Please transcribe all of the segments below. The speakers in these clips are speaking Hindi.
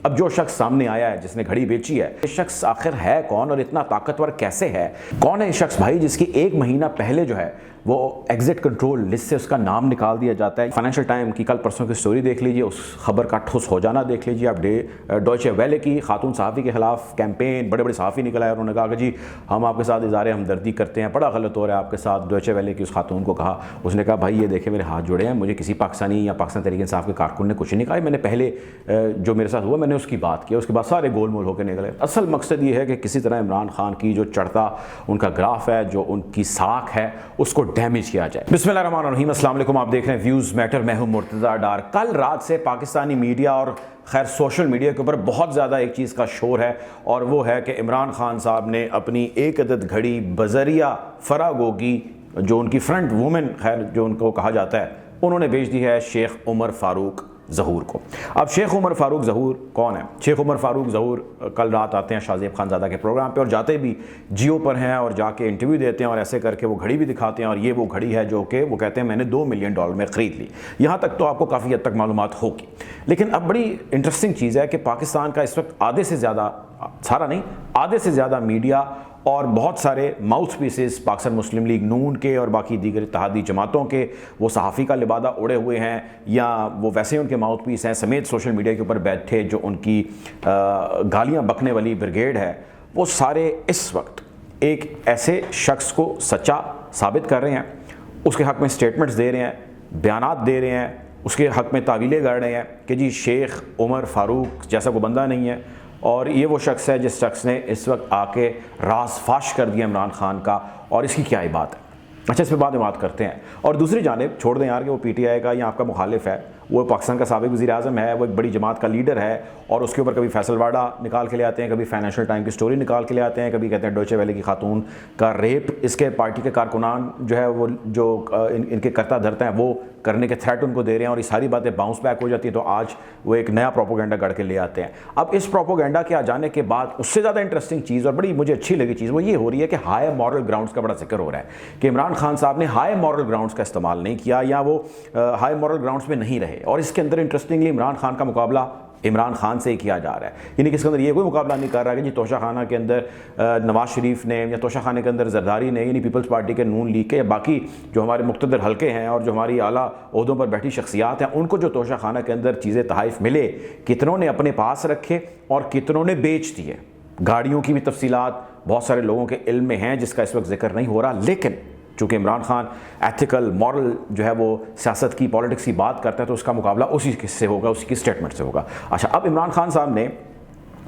अब जो शख्स सामने आया है जिसने घड़ी बेची है, ये शख्स आखिर है कौन और इतना ताकतवर कैसे है? कौन है ये शख्स भाई जिसकी 1 महीना पहले जो है वो एग्जिट कंट्रोल लिस्ट से उसका नाम निकाल दिया जाता है? फाइनेंशियल टाइम की कल परसों की स्टोरी देख लीजिए, उस खबर का ठुस हो जाना देख लीजिए आप। डॉयचे वेले की खातून सहाफ़ी के खिलाफ कैंपेन, बड़े बड़े सहाफ़ी निकल आए, उन्होंने कहा कि जी हम आपके साथ इज़हार हमदर्दी करते हैं, बड़ा गलत हो रहा है आपके साथ। डॉयचे वेले की उस खातून को कहा, उसने कहा भाई ये देखे मेरे हाथ जुड़े हैं, मुझे किसी पाकिस्तानी या पाकिस्तान तहरीक इंसाफ के कारकुन ने कुछ नहीं कहा, मैंने पहले जो मेरे साथ हुआ मैंने उसकी बात की, उसके बाद सारे गोलमोल होकर निकले। असल मकसद ये है कि किसी तरह इमरान खान की जो चढ़ता उनका ग्राफ है, जो उनकी साख है, उसको डैमेज किया जाए। बिस्मिल्लाहिर्रहमानिर्रहीम, अस्सलाम वालेकुम, आप देख रहे हैं व्यूज़ मैटर, मैं हूं मुर्तज़ा डार। कल रात से पाकिस्तानी मीडिया और खैर सोशल मीडिया के ऊपर बहुत ज़्यादा एक चीज़ का शोर है, और वो है कि इमरान खान साहब ने अपनी एक अदद घड़ी बजरिया फरा गोगी, जो उनकी फ्रंट वुमेन खैर जो उनको कहा जाता है, उन्होंने बेच दी है शेख उमर फारूक ज़हूर को। अब शेख उमर फारूक ज़हूर कौन है? शेख उमर फारूक ज़हूर कल रात आते हैं शाहज़ेब खानज़ादा के प्रोग्राम पे, और जाते भी जियो पर हैं और जाके इंटरव्यू देते हैं, और ऐसे करके वो घड़ी भी दिखाते हैं, और ये वो घड़ी है जो कि वो कहते हैं मैंने $2 मिलियन में ख़रीद ली। यहाँ तक तो आपको काफ़ी हद तक मालूमात होगी, लेकिन अब बड़ी इंटरेस्टिंग चीज़ है कि पाकिस्तान का इस वक्त आधे से ज़्यादा, सारा नहीं, आधे से ज़्यादा मीडिया और बहुत सारे माउथ पीसेस पाकिस्तान मुस्लिम लीग नून के और बाकी दीगर इत्तेहादी जमातों के, वो सहाफ़ी का लिबादा उड़े हुए हैं या वो वैसे उनके माउथ पीस हैं, समेत सोशल मीडिया के ऊपर बैठे जो उनकी गालियाँ बकने वाली ब्रिगेड है, वो सारे इस वक्त एक ऐसे शख्स को सच्चा साबित कर रहे हैं, उसके हक़ में स्टेटमेंट्स दे रहे हैं, बयानात दे रहे हैं, उसके हक़ में तावीलें गढ़ रहे हैं कि जी शेख उमर फारूक जैसा कोई बंदा नहीं है, और ये वो शख्स है जिस शख्स ने इस वक्त आके राज फाश कर दिया इमरान खान का, और इसकी क्या ही बात है। अच्छा, इस पर बाद में बात करते हैं। और दूसरी जानिब छोड़ दें यार कि वो PTI का या आपका मुखालिफ है, वो पाकिस्तान का साबिक़ वज़ीर आज़म है, वो एक बड़ी जमात का लीडर है, और उसके ऊपर कभी फैसल वाडा निकाल के ले आते हैं, कभी फाइनेंशियल टाइम की स्टोरी निकाल के ले आते हैं, कभी कहते हैं डॉयचे वेले की खातून का रेप इसके पार्टी के कारकुनान जो है वो जो इनके करता धरता हैं वो करने के थ्रेट उनको दे रहे हैं, और ये सारी बातें बाउंस बैक हो जाती हैं, तो आज वो एक नया प्रोपोगेंडा गढ़ के ले आते हैं। अब इस प्रोपोगेंडा के आ जाने के बाद उससे ज़्यादा इंटरेस्टिंग चीज़ और बड़ी मुझे अच्छी लगी चीज़ वो ये हो रही है कि हाई मॉरल ग्राउंड्स का बड़ा जिक्र हो रहा है कि इमरान खान साहब ने हाई मॉरल ग्राउंड्स का इस्तेमाल नहीं किया, या वो हाई मॉरल ग्राउंड्स में नहीं रहे, और इसके अंदर इंटरेस्टिंगली इमरान खान का मुकाबला इमरान खान से ही किया जा रहा है। यानी कि इसके अंदर ये कोई मुकाबला नहीं कर रहा है कि जी तोशा खाना के अंदर नवाज शरीफ ने, या तोशा खाने के अंदर जरदारी ने, यानी पीपल्स पार्टी के नून लीग के, या बाकी जो हमारे मुक़्तदर हल्के हैं और जो हमारी आला ओहदों पर बैठी शख्सियात हैं, उनको जो तोशा खाना के अंदर चीज़ें तहाइफ मिले, कितनों ने अपने पास रखे और कितनों ने बेच दिए। गाड़ियों की भी तफसीलात बहुत सारे लोगों के इल्म में हैं जिसका इस वक्त जिक्र नहीं हो रहा, लेकिन चूँकि इमरान खान एथिकल मॉरल जो है वो सियासत की, पॉलिटिक्स की बात करता है, तो उसका मुकाबला उसी से होगा, उसी की स्टेटमेंट से होगा। अच्छा, अब इमरान खान साहब ने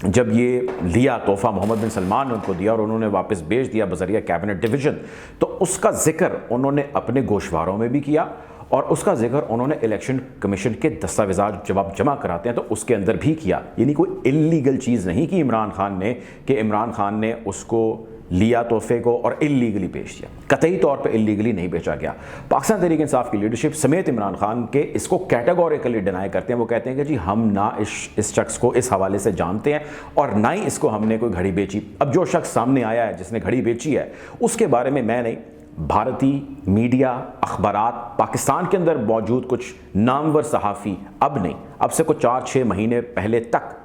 जब ये लिया तोहफ़ा, मोहम्मद बिन सलमान ने उनको दिया और उन्होंने वापस बेच दिया बज़रिया कैबिनेट डिवीज़न, तो उसका जिक्र उन्होंने अपने गोशवारों में भी किया, और उसका जिक्र उन्होंने इलेक्शन कमीशन के दस्तावेज़ात जब आप जमा कराते हैं तो उसके अंदर भी किया। यानी कोई इल्लीगल चीज़ नहीं की इमरान खान ने, कि इमरान खान ने उसको लिया तोहफे को और इल्लीगली बेच दिया। कतई तौर पे इल्लीगली नहीं बेचा गया। पाकिस्तान तहरीक इंसाफ की लीडरशिप समेत इमरान खान के इसको कैटेगोरिकली डिनाई करते हैं। वो कहते हैं कि जी हम ना इस शख्स को इस हवाले से जानते हैं और ना ही इसको हमने कोई घड़ी बेची। अब जो शख्स सामने आया है जिसने घड़ी बेची है, उसके बारे में मैं नहीं, भारतीय मीडिया, अखबारात, पाकिस्तान के अंदर मौजूद कुछ नामवर सहाफ़ी, अब नहीं, अब से कुछ 4-6 महीने पहले तक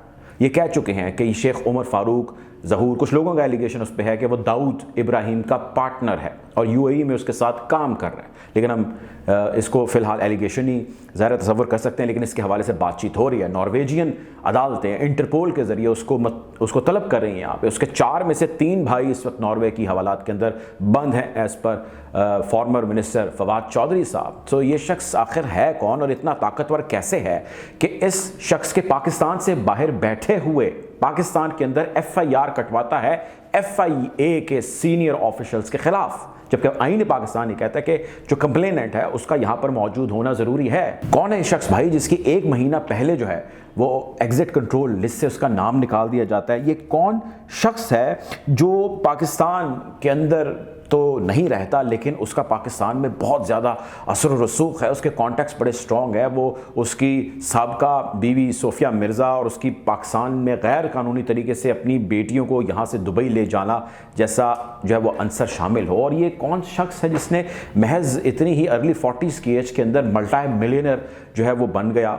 ये कह चुके हैं कि शेख उमर फारूक ज़हूर, कुछ लोगों का एलिगेशन उस पर है कि वो दाऊद इब्राहिम का पार्टनर है और UAE में उसके साथ काम कर रहा है, लेकिन हम इसको फ़िलहाल एलिगेशन ही ज़ाहिर तसव्वुर कर सकते हैं, लेकिन इसके हवाले से बातचीत हो रही है। नॉर्वेजियन अदालतें इंटरपोल के ज़रिए उसको तलब कर रही हैं यहाँ पे। उसके 4 में से 3 भाई इस वक्त नॉर्वे की हवालात के अंदर बंद हैं, as per former minister Fawad Chaudhary साहब। तो ये शख्स आखिर है कौन और इतना ताकतवर कैसे है कि इस शख्स के पाकिस्तान से बाहर बैठे हुए पाकिस्तान के अंदर FIR कटवाता है FIA के सीनियर ऑफिशल्स के खिलाफ, जबकि आईन पाकिस्तान ये कहता है कि जो कंप्लेनेंट है उसका यहाँ पर मौजूद होना ज़रूरी है। कौन है शख्स भाई जिसकी 1 महीना पहले जो है वो एग्जिट कंट्रोल लिस्ट से उसका नाम निकाल दिया जाता है? ये कौन शख्स है जो पाकिस्तान के अंदर तो नहीं रहता, लेकिन उसका पाकिस्तान में बहुत ज़्यादा असर और रसूख है, उसके कॉन्टेक्ट्स बड़े स्ट्रॉन्ग है। वो उसकी साबका बीवी सोफिया मिर्ज़ा और उसकी पाकिस्तान में गैर कानूनी तरीके से अपनी बेटियों को यहाँ से दुबई ले जाना जैसा जो है वो अंसर शामिल हो। और ये कौन शख्स है जिसने महज इतनी ही अर्ली 40s की एज के अंदर मल्टी मिलियनर जो है वो बन गया?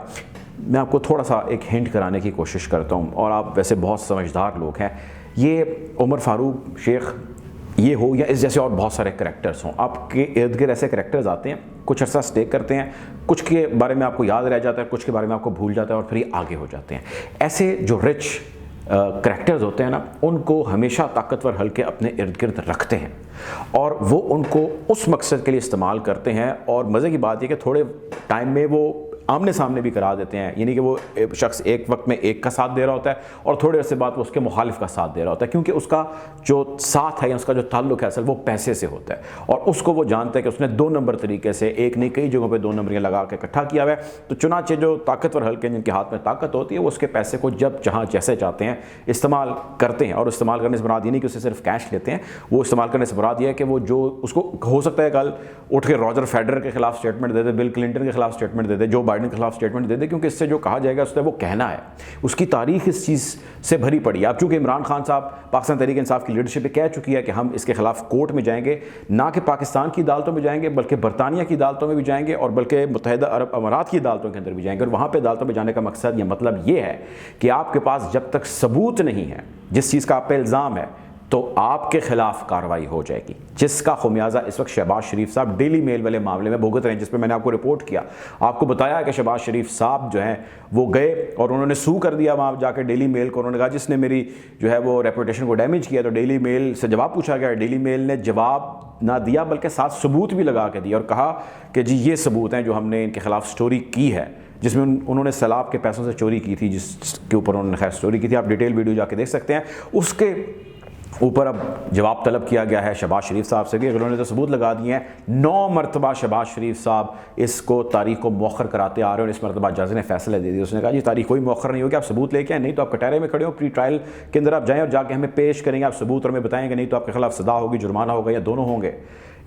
मैं आपको थोड़ा सा एक हिंट कराने की कोशिश करता हूँ, और आप वैसे बहुत समझदार लोग हैं। ये उमर फारूक शेख ये हो या इस जैसे और बहुत सारे करैक्टर्स हों, आपके इर्द गिर्द ऐसे करैक्टर्स आते हैं, कुछ अर्सा स्टे करते हैं, कुछ के बारे में आपको याद रह जाता है, कुछ के बारे में आपको भूल जाता है और फिर ये आगे हो जाते हैं। ऐसे जो रिच करैक्टर्स होते हैं ना, उनको हमेशा ताकतवर हल्के अपने इर्द गिर्द रखते हैं और वो उनको उस मकसद के लिए इस्तेमाल करते हैं। और मज़े की बात यह कि थोड़े टाइम में वो आमने सामने भी करा देते हैं, यानी कि वो शख्स एक वक्त में एक का साथ दे रहा होता है और थोड़े अरसे बाद वो उसके मुखालिफ का साथ दे रहा होता है, क्योंकि उसका जो साथ है या उसका जो ताल्लुक है असल वो पैसे से होता है और उसको वो जानता है कि उसने 2 नंबर तरीके से, एक नहीं कई जगहों पे 2 नंबरियाँ लगा के इकट्ठा किया हुआ है। तो चुनाचे जो ताकतवर हल्के जिनके हाथ में ताकत होती है वो उसके पैसे को जब जहाँ जैसे चाहते हैं इस्तेमाल करते हैं। और इस्तेमाल करने से मुराद ये नहीं कि उससे सिर्फ कैश लेते हैं, वो इस्तेमाल करने से मुराद ये है कि वो जो उसको हो सकता है कल उठ के रॉजर फेडरर के खिलाफ स्टेटमेंट दे दे, बिल क्लिंटन के खिलाफ स्टेटमेंट दे दे, जो बाइडन के खिलाफ स्टेटमेंट दे दे, क्योंकि इससे जो कहा जाएगा उससे वो कहना है। उसकी तारीख इस चीज़ से भरी पड़ी है। अब चूंकि इमरान खान साहब पाकिस्तान तहरीक इंसाफ की लीडरशिप पे कह चुकी है कि हम इसके खिलाफ कोर्ट में जाएंगे, ना कि पाकिस्तान की अदालतों में जाएंगे बल्कि बरतानिया की अदालतों में भी जाएंगे और बल्कि मुत्तहिदा अरब अमारात की अदालतों के अंदर भी जाएंगे। और वहाँ पर अदालतों में जाने का मकसद या मतलब ये है कि आपके पास जब तक सबूत नहीं है जिस चीज़ का आप पे इल्ज़ाम है तो आपके खिलाफ कार्रवाई हो जाएगी, जिसका खुमियाजा इस वक्त शहबाज शरीफ साहब डेली मेल वाले मामले में भुगत रहे हैं, जिस पर मैंने आपको रिपोर्ट किया। आपको बताया कि शहबाज शरीफ साहब जो हैं वो गए और उन्होंने सू कर दिया वहाँ जाकर डेली मेल को। उन्होंने कहा जिसने मेरी जो है वो रेपुटेशन को डैमेज किया, तो डेली मेल से जवाब पूछा गया, डेली मेल ने जवाब ना दिया बल्कि साथ सबूत भी लगा के दिया और कहा कि जी ये सबूत हैं जो हमने इनके खिलाफ स्टोरी की है, जिसमें उन्होंने सैलाब के पैसों से चोरी की थी, जिसके ऊपर उन्होंने खैर स्टोरी की थी। आप डिटेल वीडियो जाके देख सकते हैं। उसके ऊपर अब जवाब तलब किया गया है शहबाज शरीफ साहब से भी। उन्होंने तो सबूत लगा दिए हैं। 9 मरतबा शहबाज शरीफ साहब इसको तारीख को मौखर कराते आ रहे हैं और इस मरतबा जज ने फैसला दे दिया। उसने कहा जी तारीख कोई मौखर नहीं होगी, आप सबूत लेके आए, नहीं तो आप कटहरे में खड़े हो, प्री ट्रायल के अंदर आप जाएँ और जाके हमें पेश करेंगे, आप सबूत और हमें बताएंगे, नहीं तो आपके खिलाफ सदा होगी, जुर्माना होगा या दोनों होंगे,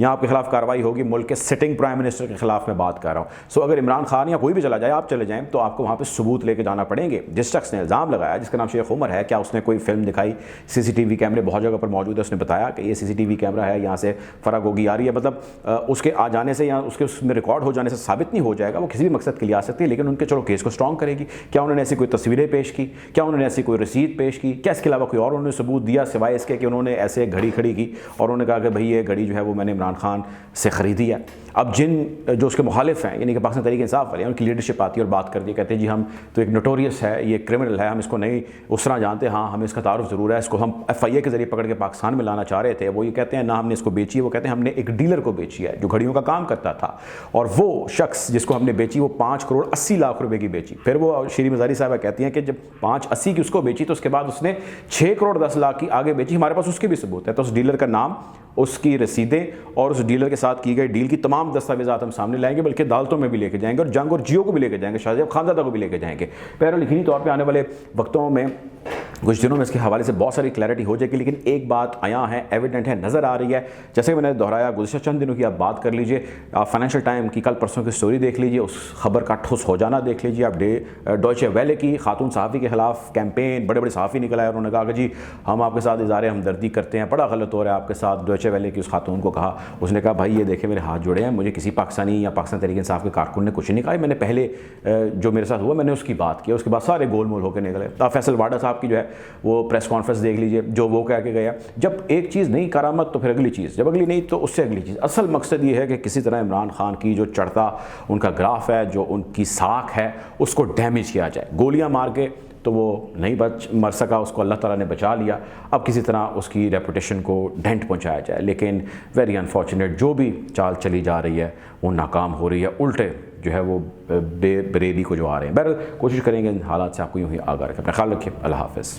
यहाँ आपके खिलाफ कार्रवाई होगी। मुल्क के सिटिंग प्राइम मिनिस्टर के खिलाफ मैं बात कर रहा हूँ। सो अगर इमरान खान या कोई भी चला जाए, आप चले जाएं, तो आपको वहाँ पे सबूत लेके जाना पड़ेंगे। जिस शख्स ने इल्ज़ाम लगाया, जिसका नाम शेख उमर है, क्या उसने कोई फिल्म दिखाई? सीसीटीवी कैमरे बहुत जगह पर मौजूद है, उसने बताया कि ये सीसीटीवी कैमरा है, यहाँ से फरागोगी आ रही है। मतलब उसके आ जाने से या उसके उसमें रिकॉर्ड हो जाने से साबित नहीं हो जाएगा, वो किसी भी मकसद के लिए आ सकती है, लेकिन उनके चलो केस को स्ट्रॉन्ग करेगी। क्या उन्होंने ऐसी कोई तस्वीरें पेश की? क्या उन्होंने ऐसी कोई रसीद पेश की? क्या इसके अलावा कोई और उन्होंने सबूत दिया सिवाय इसके कि उन्होंने ऐसे घड़ी खड़ी की और उन्होंने कहा कि भाई ये घड़ी जो है वो मैंने इमरान खान से ख़रीदी है। अब जिन जो उसके मुखालिफ हैं, यानी कि पाकिस्तान तहरीक इंसाफ वाले, उनकी लीडरशिप आती है और बात करती है, कहते हैं जी हम तो एक नोटोरियस है, ये क्रिमिनल है, हम इसको नहीं उस तरह जानते, हाँ हमें इसका तारुफ ज़रूर है, इसको हम FIA के ज़रिए पकड़ के पाकिस्तान में लाना चाह रहे थे। वो ये कहते हैं ना हमने इसको बेची है, वो कहते हैं हमने एक डीलर को बेची है जो घड़ियों का काम करता था, और वो शख्स जिसको हमने बेची वो 5 करोड़ 80 लाख रुपए की बेची। फिर वो श्री मज़ारी साहबा कहती हैं कि जब 580 की उसको बेची तो उसके बाद उसने 6 करोड़ 10 लाख की आगे बेची। हमारे पास उसके भी सबूत है, तो उस डीलर का नाम, उसकी रसीदें और उस डीलर के साथ की गई डील की तमाम दस्तावेज़ात हम सामने लाएंगे, बल्कि अदालतों में भी लेके जाएंगे और जंग और जियो को भी लेके जाएंगे, शाहजेब खानज़ादा को भी लेके जाएंगे। बहरहाल यकीनी तौर पे आने वाले वक्तों में कुछ दिनों में इसके हवाले से बहुत सारी क्लैरिटी हो जाएगी। लेकिन एक बात आया है, एविडेंट है, नज़र आ रही है, जैसे कि मैंने दोहराया, गुज़श्ता चंद दिनों की आप बात कर लीजिए, आप फाइनेंशियल टाइम की कल परसों की स्टोरी देख लीजिए, उस खबर का ठुस हो जाना देख लीजिए, आप डॉयचे वेले की खातून सहाफ़ी के खिलाफ कैंपेन, बड़े बड़े सहाफ़ी निकल आए और उन्होंने कहा कि जी हम आपके साथ इज़हार हमदर्दी करते हैं, बड़ा गलत हो रहा है आपके साथ। डॉयचे वेले की उस खातून को कहा, उसने कहा भाई ये देखे मेरे हाथ जुड़े हैं, मुझे किसी पाकिस्तानी या पाकिस्तान तहरीक इंसाफ के कारकुन ने कुछ नहीं कहा, मैंने पहले जो मेरे साथ हुआ मैंने उसकी बात की, उसके बाद सारे गोलमोल होकर निकले। आप फैसल वाडा साहब की जो है वो प्रेस कॉन्फ्रेंस देख लीजिए, जो वो कह के गया, जब एक चीज़ नहीं करामत तो फिर अगली चीज़, जब अगली नहीं तो उससे अगली चीज़। असल मकसद ये है कि किसी तरह इमरान खान की जो चढ़ता उनका ग्राफ है, जो उनकी साख है, उसको डैमेज किया जाए। गोलियां मार के तो वो नहीं मर सका, उसको अल्लाह ताला ने बचा लिया, अब किसी तरह उसकी रेपुटेशन को डेंट पहुंचाया जाए। लेकिन वेरी अनफॉर्चुनेट जो भी चाल चली जा रही है वो नाकाम हो रही है, उल्टे जो है वो बेबरेली को जो आ रहे हैं। बहरहाल कोशिश करेंगे इन हालात से आपको यूँ ही आगाह रखें। अपना ख्याल रखिए, अल्लाह हाफ़िज़।